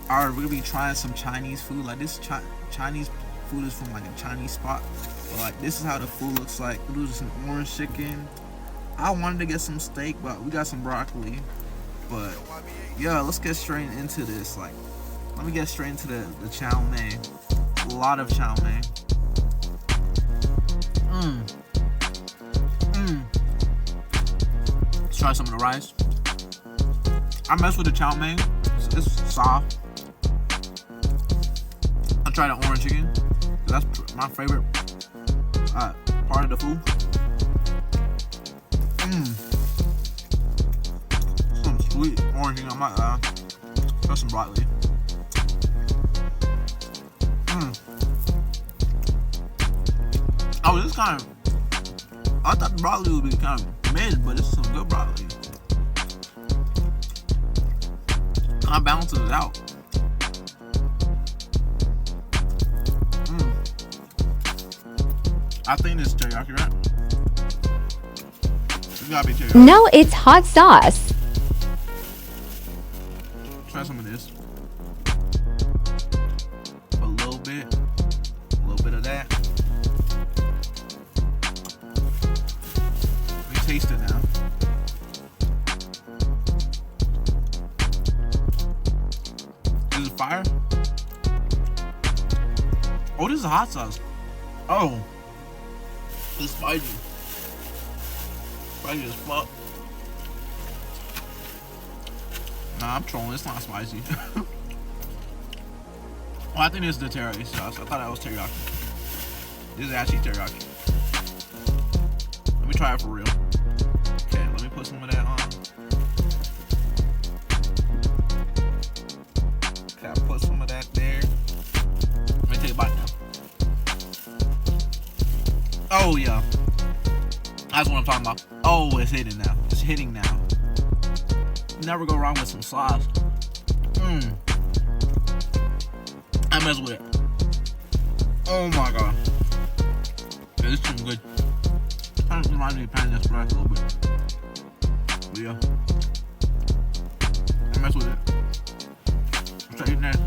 Alright, we're gonna be trying some Chinese food. Like this Chinese food is from like a Chinese spot. But like this is how the food looks like. We do some orange chicken. I wanted to get some steak, but we got some broccoli. But yeah, let's get straight into this. Like, let me get straight into the chow mein. A lot of chow mein. Let's try some of the rice. I mess with the chow mein. It's soft. I try the orange chicken. That's my favorite part of the food. Some sweet orange chicken. I might try some broccoli. Oh, this kind of. I thought the broccoli would be kind of mid, but it's some good broccoli. Kind of balances it out. I think this is teriyaki, right? It's gotta be teriyaki. No, it's hot sauce. Try some of this. A little bit of that. Let me taste it now. Is it fire? Oh, this is hot sauce. Oh, it's spicy. Spicy as fuck. Nah, I'm trolling. It's not spicy. Well, I think this is the teriyaki sauce. I thought that was teriyaki. This is actually teriyaki. Let me try it for real. Okay, let me put some of that on. Okay, I put some of that there. Let me take a bite now. Oh, yeah. That's what I'm talking about. Oh, it's hitting now. It's hitting now. You never go wrong with some sauce. I mess with it. Oh my god. Yeah, this is good. Kind of reminds me of Panda Express a little bit. But yeah. I mess with it. Let's try it next.